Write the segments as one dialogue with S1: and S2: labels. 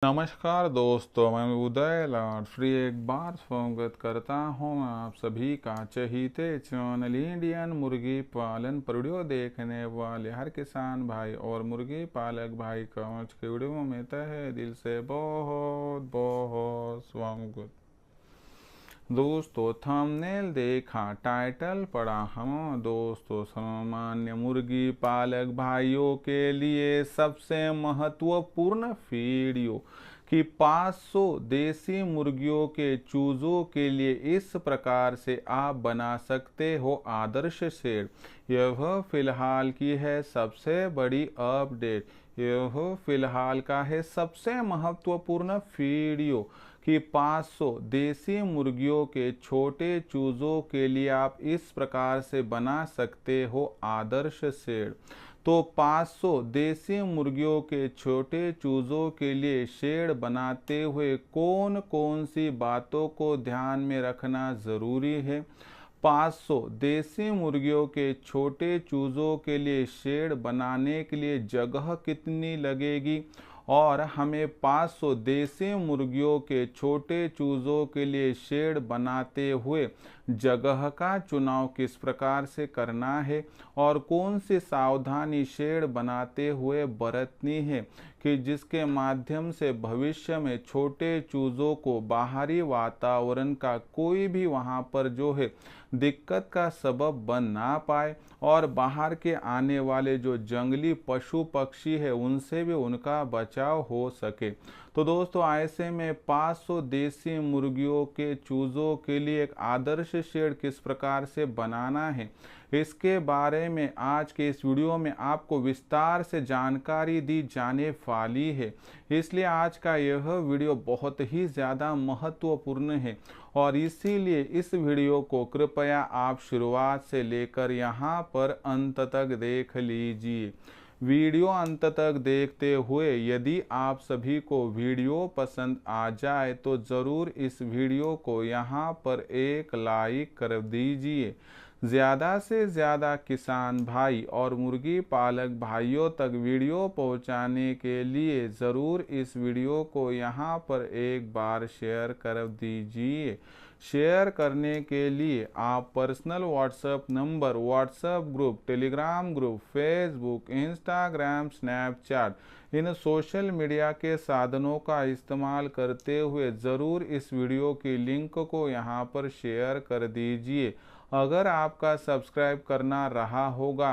S1: नमस्कार दोस्तों, मैं उदय लाड फ्री एक बार स्वागत करता हूं आप सभी का चहीते चैनल इंडियन मुर्गी पालन पर वीडियो देखने वाले हर किसान भाई और मुर्गी पालक भाई का आज के वीडियो में तहे दिल से बहुत बहुत स्वागत। दोस्तों थंबनेल देखा, टाइटल पढ़ा हम दोस्तों, सामान्य मुर्गी पालक भाइयों के लिए सबसे महत्वपूर्ण वीडियो कि 500 देसी मुर्गियों के चूजों के लिए इस प्रकार से आप बना सकते हो आदर्श शेड। यह फिलहाल की है सबसे बड़ी अपडेट, यह फिलहाल का है सबसे महत्वपूर्ण वीडियो कि 500 देसी मुर्गियों के छोटे चूजों के लिए आप इस प्रकार से बना सकते हो आदर्श शेड। तो 500 देसी मुर्गियों के छोटे चूजों के लिए शेड बनाते हुए कौन कौन सी बातों को ध्यान में रखना ज़रूरी है। 500 देसी मुर्गियों के छोटे चूजों के लिए शेड बनाने के लिए जगह कितनी लगेगी और हमें 500 देसी मुर्गियों के छोटे चूजों के लिए शेड बनाते हुए जगह का चुनाव किस प्रकार से करना है और कौन सी सावधानी शेड बनाते हुए बरतनी है कि जिसके माध्यम से भविष्य में छोटे चूजों को बाहरी वातावरण का कोई भी वहां पर जो है दिक्कत का सबब बन ना पाए और बाहर के आने वाले जो जंगली पशु पक्षी है उनसे भी उनका बचाव हो सके। तो दोस्तों ऐसे में 500 देसी मुर्गियों के चूजों के लिए एक आदर्श शेड किस प्रकार से बनाना है, इसके बारे में आज के इस वीडियो में आपको विस्तार से जानकारी दी जाने वाली है। इसलिए आज का यह वीडियो बहुत ही ज़्यादा महत्वपूर्ण है और इसीलिए इस वीडियो को कृपया आप शुरुआत से लेकर यहाँ पर अंत तक देख लीजिए। वीडियो अंत तक देखते हुए यदि आप सभी को वीडियो पसंद आ जाए तो ज़रूर इस वीडियो को यहाँ पर एक लाइक कर दीजिए। ज़्यादा से ज़्यादा किसान भाई और मुर्गी पालक भाइयों तक वीडियो पहुँचाने के लिए ज़रूर इस वीडियो को यहाँ पर एक बार शेयर कर दीजिए। शेयर करने के लिए आप personal WhatsApp number, WhatsApp group, Telegram group, Facebook, Instagram, Snapchat इन सोशल मीडिया के साधनों का इस्तेमाल करते हुए ज़रूर इस वीडियो की लिंक को यहाँ पर शेयर कर दीजिए। अगर आपका सब्सक्राइब करना रहा होगा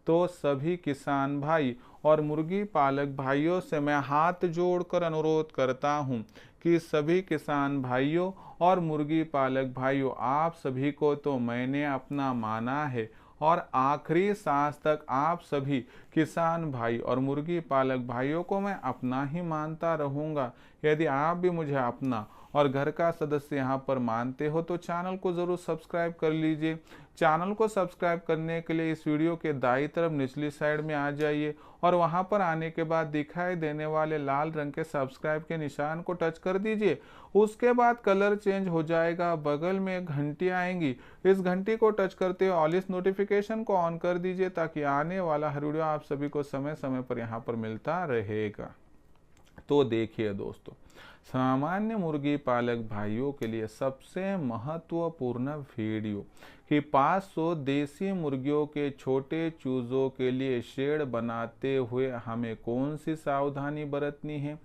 S1: तो सभी किसान भाई और मुर्गी पालक भाइयों से मैं हाथ जोड़कर अनुरोध करता हूं कि सभी किसान भाइयों और मुर्गी पालक भाइयों, आप सभी को तो मैंने अपना माना है और आखिरी सांस तक आप सभी किसान भाई और मुर्गी पालक भाइयों को मैं अपना ही मानता रहूँगा। यदि आप भी मुझे अपना और घर का सदस्य यहाँ पर मानते हो तो चैनल को ज़रूर सब्सक्राइब कर लीजिए। चैनल को सब्सक्राइब करने के लिए इस वीडियो के दाईं तरफ निचली साइड में आ जाइए और वहाँ पर आने के बाद दिखाई देने वाले लाल रंग के सब्सक्राइब के निशान को टच कर दीजिए। उसके बाद कलर चेंज हो जाएगा, बगल में एक घंटी आएंगी, इस घंटी को टच करते हुए ऑल इस नोटिफिकेशन को ऑन कर दीजिए ताकि आने वाला हर वीडियो आप सभी को समय समय पर यहाँ पर मिलता रहेगा। तो देखिए दोस्तों, सामान्य मुर्गी पालक भाइयों के लिए सबसे महत्वपूर्ण वीडियो कि 500 देसी मुर्गियों के छोटे चूजों के लिए शेड बनाते हुए हमें कौन सी सावधानी बरतनी है,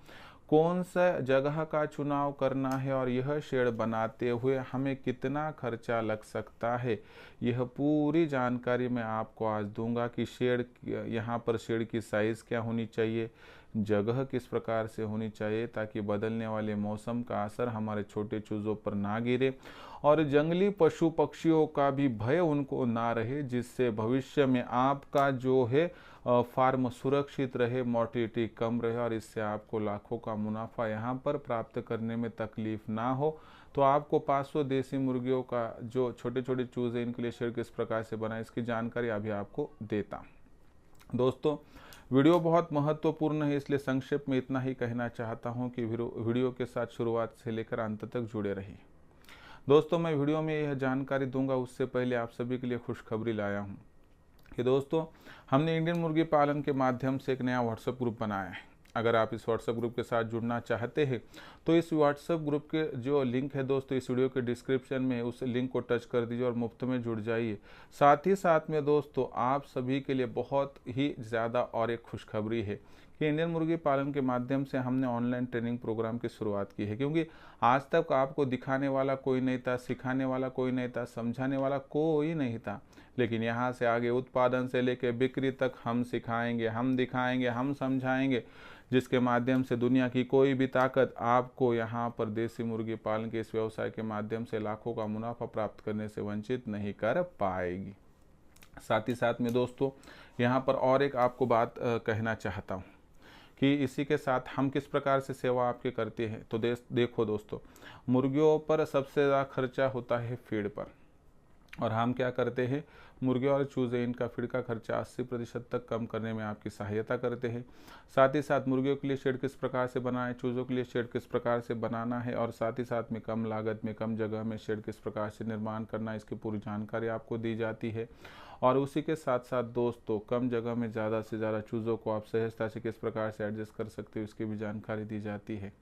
S1: कौन सा जगह का चुनाव करना है और यह शेड बनाते हुए हमें कितना खर्चा लग सकता है, यह पूरी जानकारी मैं आपको आज दूंगा कि शेड यहाँ पर शेड की साइज़ क्या होनी चाहिए, जगह किस प्रकार से होनी चाहिए ताकि बदलने वाले मौसम का असर हमारे छोटे चूज़ों पर ना गिरे और जंगली पशु पक्षियों का भी भय उनको ना रहे, जिससे भविष्य में आपका जो है फार्म सुरक्षित रहे, मोर्टिलिटी कम रहे और इससे आपको लाखों का मुनाफा यहाँ पर प्राप्त करने में तकलीफ ना हो। तो आपको 500 देसी मुर्गियों का जो छोटे छोटे चूज़ है इनके लिए शेड किस प्रकार से बनाए इसकी जानकारी अभी आपको देता। दोस्तों वीडियो बहुत महत्वपूर्ण है, इसलिए संक्षेप में इतना ही कहना चाहता हूं कि वीडियो के साथ शुरुआत से लेकर अंत तक जुड़े रहिए। दोस्तों मैं वीडियो में यह जानकारी दूंगा उससे पहले आप सभी के लिए खुशखबरी लाया हूं कि दोस्तों हमने इंडियन मुर्गी पालन के माध्यम से एक नया व्हाट्सएप ग्रुप बनाया है। अगर आप इस व्हाट्सएप ग्रुप के साथ जुड़ना चाहते हैं तो इस व्हाट्सएप ग्रुप के जो लिंक है दोस्तों इस वीडियो के डिस्क्रिप्शन में, उस लिंक को टच कर दीजिए और मुफ्त में जुड़ जाइए। साथ ही साथ में दोस्तों आप सभी के लिए बहुत ही ज़्यादा और एक खुशखबरी है कि इंडियन मुर्गी पालन के माध्यम से हमने ऑनलाइन ट्रेनिंग प्रोग्राम की शुरुआत की है। क्योंकि आज तक आपको दिखाने वाला कोई नहीं था, सिखाने वाला कोई नहीं था, समझाने वाला कोई नहीं था, लेकिन यहाँ से आगे उत्पादन से लेकर बिक्री तक हम सिखाएंगे, हम दिखाएंगे, हम समझाएंगे, जिसके माध्यम से दुनिया की कोई भी ताकत आपको यहाँ पर देसी मुर्गी पालन के इस व्यवसाय के माध्यम से लाखों का मुनाफा प्राप्त करने से वंचित नहीं कर पाएगी। साथ ही साथ में दोस्तों यहाँ पर और एक आपको बात कहना चाहता हूँ कि इसी के साथ हम किस प्रकार से सेवा आपके करते हैं। तो देखो दोस्तों, मुर्गियों पर सबसे ज़्यादा खर्चा होता है फीड पर, और हम क्या करते हैं, मुर्गे और चूजे इनका फीड का खर्चा 80% तक कम करने में आपकी सहायता करते हैं। साथ ही साथ मुर्गियों के लिए शेड किस प्रकार से बनाएं, चूज़ों के लिए शेड किस प्रकार से बनाना है, और साथ ही साथ में कम लागत में कम जगह में शेड किस प्रकार से निर्माण करना है, इसकी पूरी जानकारी आपको दी जाती है। और उसी के साथ साथ दोस्तों कम जगह में ज़्यादा से ज़्यादा चूज़ों को आप सहजता से किस प्रकार से एडजस्ट कर सकते हो, इसकी भी जानकारी दी जाती है।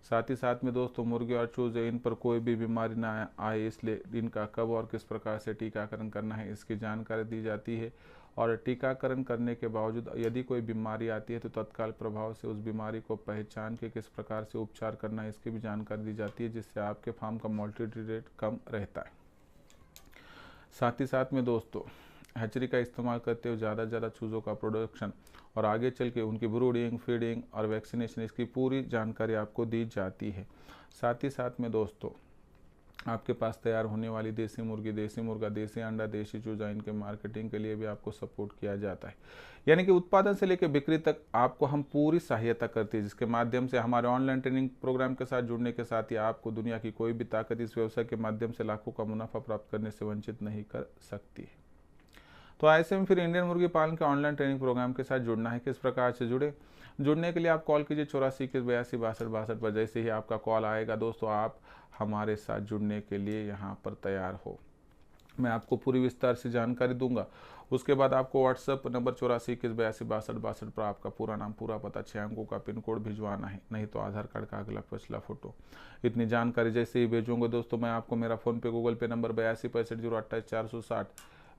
S1: साथ ही साथ में दोस्तों मुर्गे और चूजे इन पर कोई भी बीमारी ना आए, इसलिए इनका कब और किस प्रकार से टीकाकरण करना है इसकी जानकारी दी जाती है। और टीकाकरण करने के बावजूद यदि कोई बीमारी आती है तो तत्काल प्रभाव से उस बीमारी को पहचान के किस प्रकार से उपचार करना है इसकी भी जानकारी दी जाती है, जिससे आपके फार्म का मोर्टेलिटी रेट कम रहता है। साथ ही साथ में दोस्तों हैचरी का इस्तेमाल करते हुए ज़्यादा से ज़्यादा चूज़ों का प्रोडक्शन और आगे चल के उनकी ब्रूडिंग, फीडिंग और वैक्सीनेशन इसकी पूरी जानकारी आपको दी जाती है। साथ ही साथ में दोस्तों आपके पास तैयार होने वाली देसी मुर्गी, देसी मुर्गा, देसी अंडा, देसी चूजा इनके मार्केटिंग के लिए भी आपको सपोर्ट किया जाता है। यानी कि उत्पादन से लेकर बिक्री तक आपको हम पूरी सहायता करते हैं, जिसके माध्यम से हमारे ऑनलाइन ट्रेनिंग प्रोग्राम के साथ जुड़ने के साथ ही आपको दुनिया की कोई भी ताकत इस व्यवसाय के माध्यम से लाखों का मुनाफा प्राप्त करने से वंचित नहीं कर सकती है। तो ऐसे में फिर इंडियन मुर्गी पालन के ऑनलाइन ट्रेनिंग प्रोग्राम के साथ जुड़ना है, किस प्रकार से जुड़ने के लिए आप कॉल कीजिए 84 21 62 62 पर। जैसे ही आपका कॉल आएगा दोस्तों आप हमारे साथ जुड़ने के लिए यहाँ पर तैयार हो, मैं आपको पूरी विस्तार से जानकारी दूंगा। उसके बाद आपको व्हाट्सएप नंबर 84 21 82 62 62 पर आपका पूरा नाम, पूरा पता, 6 अंकों का पिन कोड भिजवाना है, नहीं तो आधार कार्ड का अगला पिछला फोटो। इतनी जानकारी जैसे ही भेजूंगा दोस्तों मैं आपको मेरा फ़ोन पे गूगल पे नंबर 82 65 028 460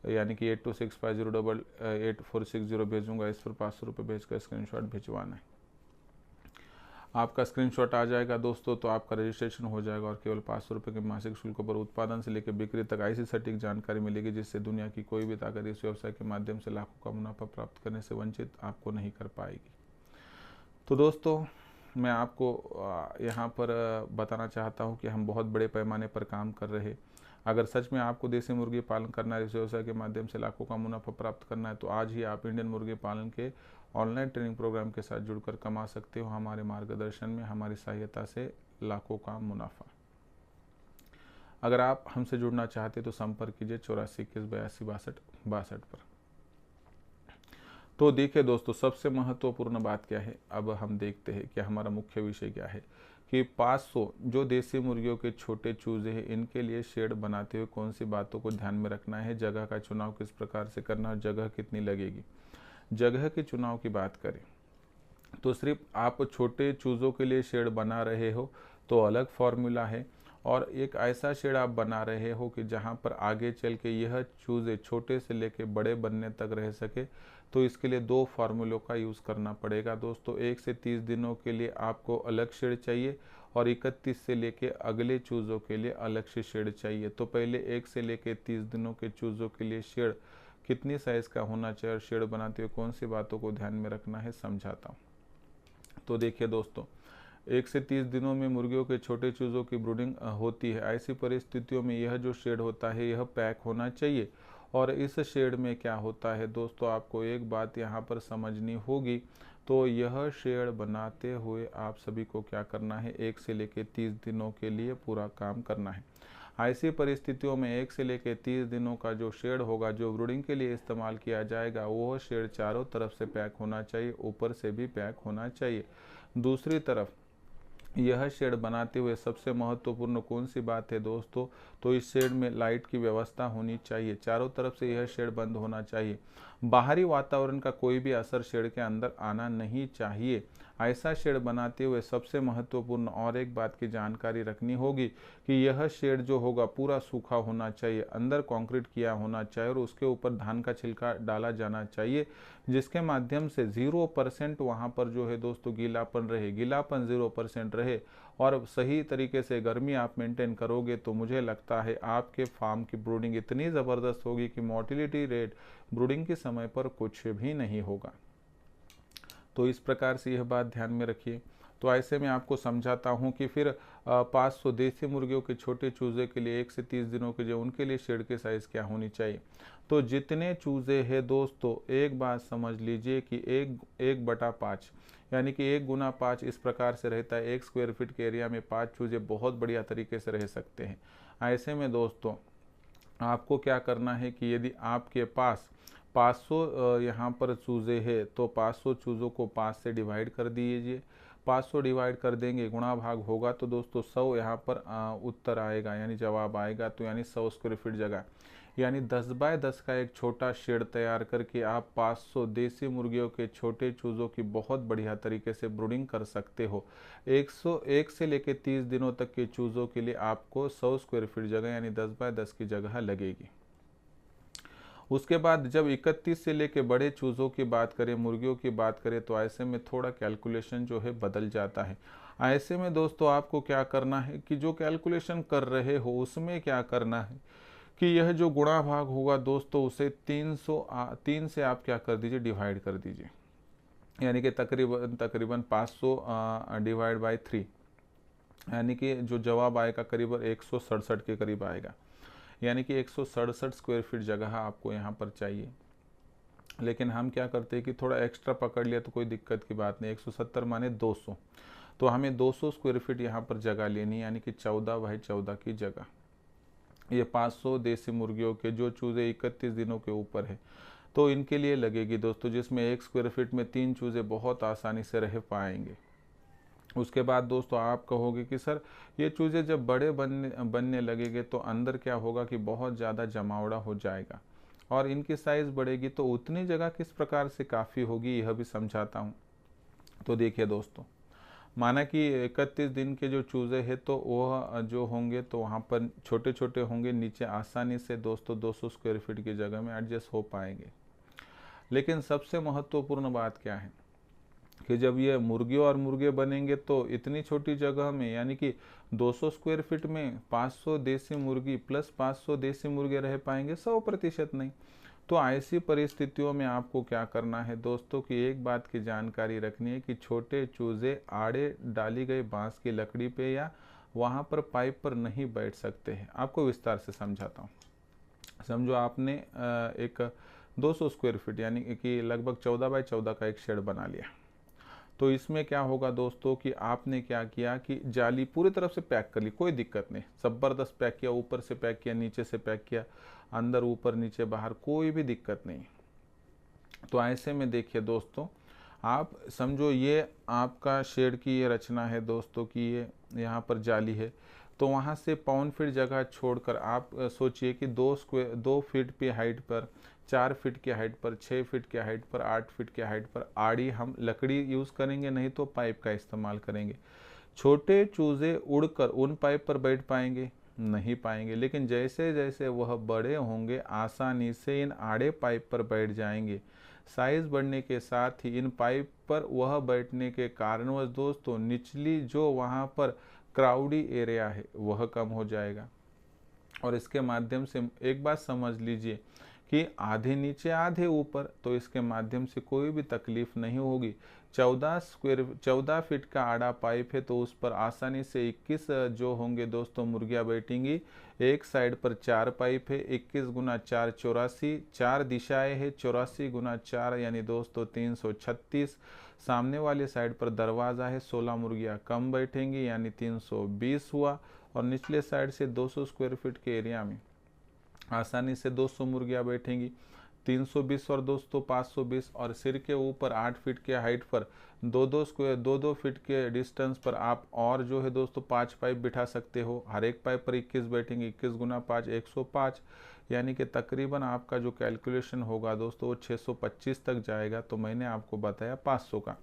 S1: यानी कि 8265088460 भेजूंगा। इस पर 500 रुपये भेजकर स्क्रीनशॉट भिजवाना है। आपका स्क्रीनशॉट आ जाएगा दोस्तों तो आपका रजिस्ट्रेशन हो जाएगा और केवल 500 रुपये के मासिक शुल्क पर उत्पादन से लेकर बिक्री तक ऐसी सटीक जानकारी मिलेगी जिससे दुनिया की कोई भी ताकत इस व्यवसाय के माध्यम से लाखों का मुनाफा प्राप्त करने से वंचित आपको नहीं कर पाएगी। तो दोस्तों मैं आपको यहाँ पर बताना चाहता हूँ कि हम बहुत बड़े पैमाने पर काम कर रहे हैं। अगर सच में आपको देसी मुर्गी पालन करना है, इस व्यवसाय के माध्यम से लाखों का मुनाफा प्राप्त करना है, तो आज ही आप इंडियन मुर्गी पालन के ऑनलाइन ट्रेनिंग प्रोग्राम के साथ जुड़कर कमा सकते हो हमारे मार्गदर्शन में, हमारी सहायता से लाखों का मुनाफा। अगर आप हमसे जुड़ना चाहते तो संपर्क कीजिए 84 21 82 62 62 पर। तो देखिए दोस्तों सबसे महत्वपूर्ण बात क्या है, अब हम देखते हैं कि हमारा मुख्य विषय क्या है कि 500 जो देसी मुर्गियों के छोटे चूजे हैं इनके लिए शेड बनाते हुए कौन सी बातों को ध्यान में रखना है, जगह का चुनाव किस प्रकार से करना और जगह कितनी लगेगी। जगह के चुनाव की बात करें तो सिर्फ आप छोटे चूज़ों के लिए शेड बना रहे हो तो अलग फॉर्मूला है, और एक ऐसा शेड आप बना रहे हो कि जहां पर आगे चल के यह चूज़े छोटे से लेके बड़े बनने तक रह सके, तो इसके लिए 2 फार्मूलों का यूज़ करना पड़ेगा दोस्तों। 1 से 30 दिनों के लिए आपको अलग शेड चाहिए और 31 से लेके अगले चूज़ों के लिए अलग से शेड चाहिए। तो पहले 1 से लेके 30 दिनों के चूज़ों के लिए शेड कितनी साइज़ का होना चाहिए और शेड बनाते हुए कौन सी बातों को ध्यान में रखना है समझाता हूँ। तो देखिए दोस्तों 1 से 30 दिनों में मुर्गियों के छोटे चूज़ों की ब्रूडिंग होती है। ऐसी परिस्थितियों में यह जो शेड होता है यह पैक होना चाहिए। और इस शेड में क्या होता है दोस्तों, आपको एक बात यहाँ पर समझनी होगी। तो यह शेड बनाते हुए आप सभी को क्या करना है, 1 से लेकर 30 दिनों के लिए पूरा काम करना है। ऐसी परिस्थितियों में 1 से लेकर 30 दिनों का जो शेड होगा, जो ब्रूडिंग के लिए इस्तेमाल किया जाएगा, वो शेड चारों तरफ से पैक होना चाहिए, ऊपर से भी पैक होना चाहिए। दूसरी तरफ यह शेड बनाते हुए सबसे महत्वपूर्ण कौन सी बात है दोस्तों, तो इस शेड में लाइट की व्यवस्था होनी चाहिए। चारों तरफ से यह शेड बंद होना चाहिए। बाहरी वातावरण का कोई भी असर शेड के अंदर आना नहीं चाहिए। ऐसा शेड बनाते हुए सबसे महत्वपूर्ण और एक बात की जानकारी रखनी होगी कि यह शेड जो होगा पूरा सूखा होना चाहिए, अंदर कंक्रीट किया होना चाहिए और उसके ऊपर धान का छिलका डाला जाना चाहिए, जिसके माध्यम से 0% वहाँ पर जो है दोस्तों गीलापन रहे, गीलापन 0% रहे और सही तरीके से गर्मी आप मेंटेन करोगे तो मुझे लगता है आपके फार्म की ब्रूडिंग इतनी ज़बरदस्त होगी कि मोर्टिलिटी रेट ब्रूडिंग के समय पर कुछ भी नहीं होगा। तो इस प्रकार से यह बात ध्यान में रखिए। तो ऐसे में आपको समझाता हूँ कि फिर 500 देसी मुर्गियों के छोटे चूजे के लिए 1 से 30 दिनों के जो उनके लिए शेड की साइज़ क्या होनी चाहिए। तो जितने चूजे हैं दोस्तों, एक बात समझ लीजिए कि 1/5 यानी कि 1 × 5 इस प्रकार से रहता है। 1 स्क्वायर फीट के एरिया में 5 चूजे बहुत बढ़िया तरीके से रह सकते हैं। ऐसे में दोस्तों आपको क्या करना है कि यदि आपके पास 500 यहाँ पर चूज़े हैं तो 500 चूज़ों को 5 से डिवाइड कर दीजिए। 500 डिवाइड कर देंगे, गुणा भाग होगा तो दोस्तों 100 यहाँ पर उत्तर आएगा, यानी जवाब आएगा। तो यानी 100 स्क्वायर फीट जगह, यानी 10x10 का एक छोटा शेड तैयार करके आप 500 देसी मुर्गियों के छोटे चूज़ों की बहुत बढ़िया तरीके से ब्रूडिंग कर सकते हो। 101 से लेकर 30 दिनों तक के चूज़ों के लिए आपको 100 स्क्वायर फीट जगह यानी 10x10 की जगह लगेगी। उसके बाद जब 31 से लेके बड़े चूज़ों की बात करें, मुर्गियों की बात करें, तो ऐसे में थोड़ा कैलकुलेशन जो है बदल जाता है। ऐसे में दोस्तों आपको क्या करना है कि जो कैलकुलेशन कर रहे हो उसमें क्या करना है कि यह जो गुणा भाग होगा दोस्तों उसे 3 से आप क्या कर दीजिए, डिवाइड कर दीजिए। यानी कि तकरीबन 500 डिवाइड बाई 3, यानी कि जो जवाब आएगा करीबन 167 के करीब आएगा। यानी कि 167 स्क्वायर फीट जगह आपको यहाँ पर चाहिए। लेकिन हम क्या करते हैं कि थोड़ा एक्स्ट्रा पकड़ लिया तो कोई दिक्कत की बात नहीं। 170 माने 200, तो हमें 200 स्क्वायर फीट यहाँ पर जगह लेनी है, यानी कि 14x14 की जगह। ये 500 देसी मुर्गियों के जो चूज़े 31 दिनों के ऊपर है तो इनके लिए लगेगी दोस्तों, जिसमें 1 स्क्वायर फीट में 3 चूज़े बहुत आसानी से रह पाएंगे। उसके बाद दोस्तों आप कहोगे कि सर ये चूज़े जब बड़े बनने लगेंगे तो अंदर क्या होगा कि बहुत ज़्यादा जमावड़ा हो जाएगा और इनकी साइज़ बढ़ेगी, तो उतनी जगह किस प्रकार से काफ़ी होगी यह भी समझाता हूँ। तो देखिए दोस्तों, माना कि 31 दिन के जो चूज़े हैं तो वह जो होंगे तो वहाँ पर छोटे छोटे होंगे, नीचे आसानी से दोस्तों 200 स्क्वायर फीट की जगह में एडजस्ट हो पाएंगे। लेकिन सबसे महत्वपूर्ण बात क्या है कि जब ये मुर्गी और मुर्गे बनेंगे तो इतनी छोटी जगह में, यानी कि 200 स्क्वायर फीट में 500 देसी मुर्गी प्लस 500 देसी मुर्गे रह पाएंगे, 100% नहीं। तो ऐसी परिस्थितियों में आपको क्या करना है दोस्तों कि एक बात की जानकारी रखनी है कि छोटे चूजे आड़े डाली गई बांस की लकड़ी पे या वहाँ पर पाइप पर नहीं बैठ सकते हैं। आपको विस्तार से समझाता हूँ। समझो आपने एक 200 स्क्वायर फीट यानी कि लगभग 14x14 का एक शेड बना लिया। तो इसमें क्या होगा दोस्तों कि आपने क्या किया कि जाली पूरी तरफ से पैक कर ली, कोई दिक्कत नहीं, ज़बरदस्त पैक किया, ऊपर से पैक किया, नीचे से पैक किया, अंदर ऊपर नीचे बाहर, कोई भी दिक्कत नहीं। तो ऐसे में देखिए दोस्तों, आप समझो ये आपका शेड की ये रचना है दोस्तों कि ये यहाँ पर जाली है, तो वहाँ से 1 फीट जगह छोड़कर आप सोचिए कि 2 फीट पे हाइट पर, 4 फीट की हाइट पर, 6 फीट की हाइट पर, 8 फीट की हाइट पर आड़ी हम लकड़ी यूज़ करेंगे, नहीं तो पाइप का इस्तेमाल करेंगे। छोटे चूज़े उड़कर उन पाइप पर बैठ पाएंगे? नहीं पाएंगे। लेकिन जैसे जैसे वह बड़े होंगे आसानी से इन आड़े पाइप पर बैठ जाएंगे। साइज बढ़ने के साथ ही इन पाइप पर वह बैठने के कारणवश दोस्तों निचली जो वहाँ पर क्राउडी एरिया है वह कम हो जाएगा। और इसके माध्यम से एक बात समझ लीजिए कि आधे नीचे आधे ऊपर, तो इसके माध्यम से कोई भी तकलीफ नहीं होगी। 14 फीट का आड़ा पाइप है तो उस पर आसानी से 21 जो होंगे दोस्तों मुर्गियां बैठेंगी। एक साइड पर 4 पाइप है, 21 × 4 84, 4 दिशाएं है, 84 × 4 यानी दोस्तों 336। सामने वाली साइड पर दरवाज़ा है, 16 मुर्गियां कम बैठेंगी यानी 320 हुआ। और निचले साइड से 200 स्क्वायर फीट के एरिया में आसानी से 200 मुर्गियां बैठेंगी, 320 और दोस्तों 520। और सिर के ऊपर 8 फीट के हाइट पर 2-2 फीट के डिस्टेंस पर आप और जो है दोस्तों 5 पाइप बिठा सकते हो। हर एक पाइप पर 21 बैठेंगे, 21 × 5 105। यानी कि तकरीबन आपका जो कैलकुलेशन होगा दोस्तों वो 625 तक जाएगा। तो मैंने आपको बताया 500 का,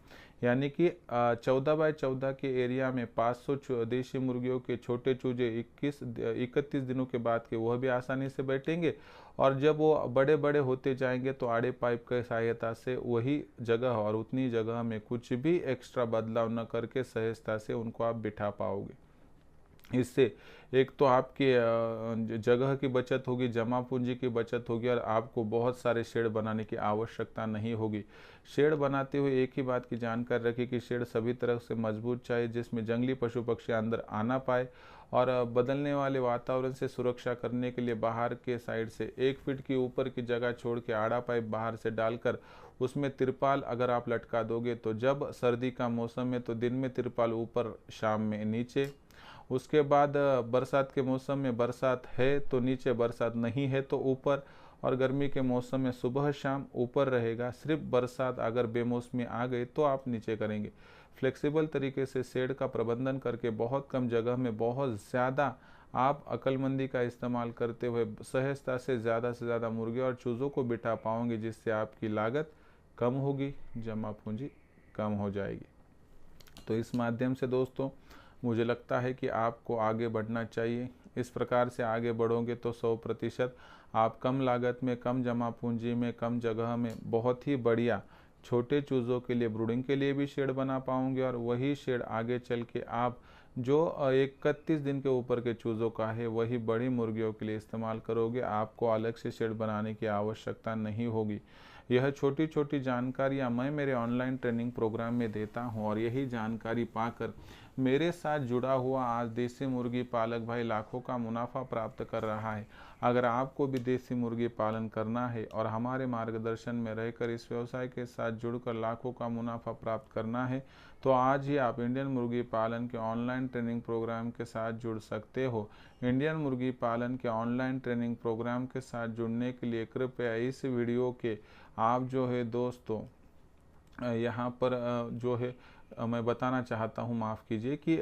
S1: यानी कि 14x14 के एरिया में 500 देशी मुर्गियों के छोटे चूजे 31 दिनों के बाद के वह भी आसानी से बैठेंगे। और जब वो बड़े बड़े होते जाएंगे तो आड़े पाइप की सहायता से वही जगह और उतनी जगह में कुछ भी एक्स्ट्रा बदलाव न करके सहजता से उनको आप बिठा पाओगे। इससे एक तो आपकी जगह की बचत होगी, जमा पूंजी की बचत होगी, और आपको बहुत सारे शेड बनाने की आवश्यकता नहीं होगी। शेड बनाते हुए एक ही बात की जानकारी रखिए कि शेड सभी तरह से मजबूत चाहिए, जिसमें जंगली पशु पक्षी अंदर आना पाए, और बदलने वाले वातावरण से सुरक्षा करने के लिए बाहर के साइड से 1 फीट की ऊपर की जगह छोड़ के आड़ा पाइप बाहर से डालकर उसमें तिरपाल अगर आप लटका दोगे तो जब सर्दी का मौसम है तो दिन में तिरपाल ऊपर, शाम में नीचे। उसके बाद बरसात के मौसम में बरसात है तो नीचे, बरसात नहीं है तो ऊपर, और गर्मी के मौसम में सुबह शाम ऊपर रहेगा। सिर्फ बरसात अगर बेमौसमी आ गई तो आप नीचे करेंगे। फ्लेक्सिबल तरीके से शेड का प्रबंधन करके बहुत कम जगह में बहुत ज़्यादा आप अक्लमंदी का इस्तेमाल करते हुए सहजता से ज़्यादा मुर्गे और चूज़ों को बिठा पाओगे, जिससे आपकी लागत कम होगी, जमा पूंजी कम हो जाएगी। तो इस माध्यम से दोस्तों मुझे लगता है कि आपको आगे बढ़ना चाहिए। इस प्रकार से आगे बढ़ोगे तो 100% आप कम लागत में, कम जमा पूंजी में, कम जगह में बहुत ही बढ़िया छोटे चूज़ों के लिए, ब्रूडिंग के लिए भी शेड बना पाओगे। और वही शेड आगे चल के आप जो 31 दिन के ऊपर के चूज़ों का है वही बड़ी मुर्गियों के लिए इस्तेमाल करोगे। आपको अलग से शेड बनाने की आवश्यकता नहीं होगी। यह छोटी छोटी जानकारियाँ मैं मेरे ऑनलाइन ट्रेनिंग प्रोग्राम में देता हूँ, और यही जानकारी पाकर मेरे साथ जुड़ा हुआ आज देसी मुर्गी पालक भाई लाखों का मुनाफा प्राप्त कर रहा है। अगर आपको भी देसी मुर्गी पालन करना है और हमारे मार्गदर्शन में रहकर इस व्यवसाय के साथ जुड़कर लाखों का मुनाफा प्राप्त करना है तो आज ही आप इंडियन मुर्गी पालन के ऑनलाइन ट्रेनिंग प्रोग्राम के साथ जुड़ सकते हो। इंडियन मुर्गी पालन के ऑनलाइन ट्रेनिंग प्रोग्राम के साथ जुड़ने के लिए कृपया इस वीडियो के आप जो है दोस्तों यहाँ पर जो है मैं बताना चाहता हूँ, माफ़ कीजिए कि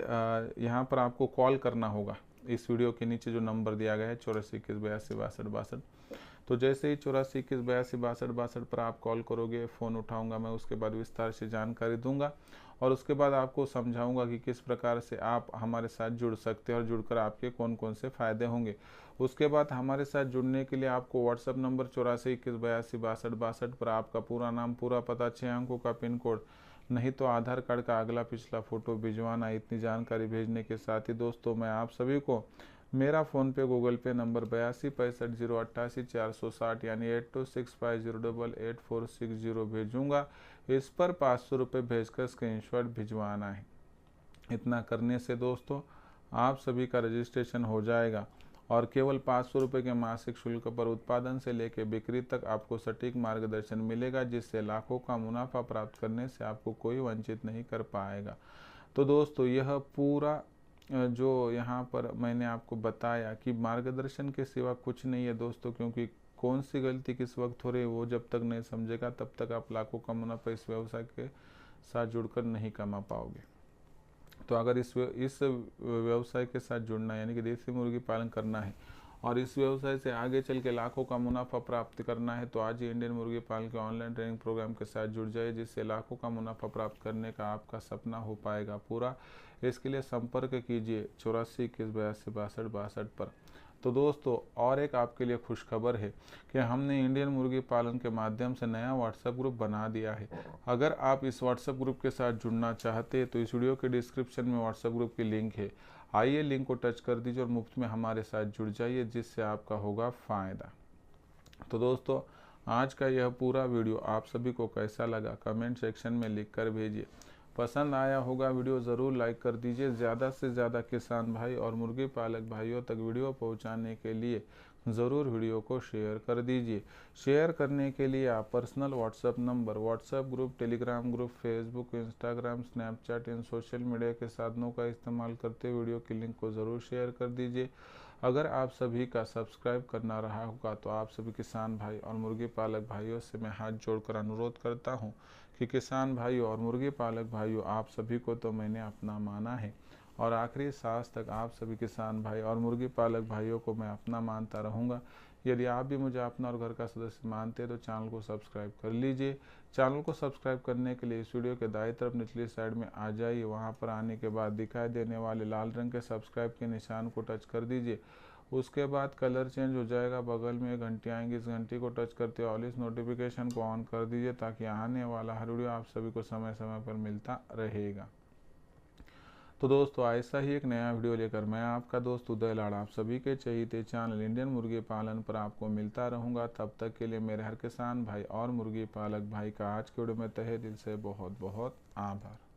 S1: यहाँ पर आपको कॉल करना होगा। इस वीडियो के नीचे जो नंबर दिया गया है 8421826262, तो जैसे ही 8421826262 पर आप कॉल करोगे फ़ोन उठाऊंगा मैं, उसके बाद विस्तार से जानकारी दूंगा और उसके बाद आपको समझाऊंगा कि किस प्रकार से आप हमारे साथ जुड़ सकते हैं और जुड़कर आपके कौन कौन से फ़ायदे होंगे। उसके बाद हमारे साथ जुड़ने के लिए आपको व्हाट्सअप नंबर 8421826262 पर आपका पूरा नाम, पूरा पता, 6 अंकों का पिन कोड, नहीं तो आधार कार्ड का अगला पिछला फ़ोटो भिजवाना। इतनी जानकारी भेजने के साथ ही दोस्तों मैं आप सभी को मेरा फ़ोनपे, गूगल पे नंबर 8265088460 यानी 8265088460 भेजूँगा। इस पर 500 रुपये भेजकर स्क्रीनशॉट भिजवाना है। इतना करने से दोस्तों आप सभी का रजिस्ट्रेशन हो जाएगा और केवल 500 रुपये के मासिक शुल्क पर उत्पादन से लेकर बिक्री तक आपको सटीक मार्गदर्शन मिलेगा, जिससे लाखों का मुनाफा प्राप्त करने से आपको कोई वंचित नहीं कर पाएगा। तो दोस्तों यह पूरा जो यहाँ पर मैंने आपको बताया कि मार्गदर्शन के सिवा कुछ नहीं है दोस्तों, क्योंकि कौन सी गलती किस वक्त हो रही है वो जब तक नहीं समझेगा तब तक आप लाखों का मुनाफा इस व्यवसाय के साथ जुड़कर नहीं कमा पाओगे। तो अगर इस व्यवसाय के साथ जुड़ना यानी कि देसी मुर्गी पालन करना है और इस व्यवसाय से आगे चल के लाखों का मुनाफा प्राप्त करना है तो आज ही इंडियन मुर्गी पालन के ऑनलाइन ट्रेनिंग प्रोग्राम के साथ जुड़ जाइए, जिससे लाखों का मुनाफा प्राप्त करने का आपका सपना हो पाएगा पूरा। इसके लिए संपर्क कीजिए 8421826262 पर। तो दोस्तों और एक आपके लिए खुशखबर है कि हमने इंडियन मुर्गी पालन के माध्यम से नया व्हाट्सएप ग्रुप बना दिया है। अगर आप इस व्हाट्सएप ग्रुप के साथ जुड़ना चाहते हैं तो इस वीडियो के डिस्क्रिप्शन में व्हाट्सएप ग्रुप की लिंक है, आइए लिंक को टच कर दीजिए और मुफ्त में हमारे साथ जुड़ जाइए, जिससे आपका होगा फ़ायदा। तो दोस्तों आज का यह पूरा वीडियो आप सभी को कैसा लगा कमेंट सेक्शन में लिख कर भेजिए। पसंद आया होगा वीडियो ज़रूर लाइक कर दीजिए। ज़्यादा से ज़्यादा किसान भाई और मुर्गी पालक भाइयों तक वीडियो पहुंचाने के लिए ज़रूर वीडियो को शेयर कर दीजिए। शेयर करने के लिए आप personal WhatsApp number, WhatsApp group, Telegram group, Facebook, Instagram, Snapchat इन सोशल मीडिया के साधनों का इस्तेमाल करते वीडियो की लिंक को ज़रूर शेयर कर दीजिए। अगर आप सभी का सब्सक्राइब करना रहा होगा तो आप सभी किसान भाई और मुर्गी पालक भाइयों से मैं हाथ जोड़कर अनुरोध करता हूं कि किसान भाइयों और मुर्गी पालक भाइयों आप सभी को तो मैंने अपना माना है और आखिरी सांस तक आप सभी किसान भाई और मुर्गी पालक भाइयों को मैं अपना मानता रहूँगा। यदि आप भी मुझे अपना और घर का सदस्य मानते हैं तो चैनल को सब्सक्राइब कर लीजिए। चैनल को सब्सक्राइब करने के लिए इस वीडियो के दाईं तरफ निचली साइड में आ जाइए। वहां पर आने के बाद दिखाई देने वाले लाल रंग के सब्सक्राइब के निशान को टच कर दीजिए। उसके बाद कलर चेंज हो जाएगा, बगल में एक घंटी आएंगी, इस घंटी को टच करते ऑल इस नोटिफिकेशन को ऑन कर दीजिए ताकि आने वाला हर वीडियो आप सभी को समय समय पर मिलता रहेगा। तो दोस्तों ऐसा ही एक नया वीडियो लेकर मैं आपका दोस्त उदय लाड़ा आप सभी के चहीते चैनल इंडियन मुर्गी पालन पर आपको मिलता रहूँगा। तब तक के लिए मेरे हर किसान भाई और मुर्गी पालक भाई का आज के वीडियो में तहे दिल से बहुत बहुत आभार।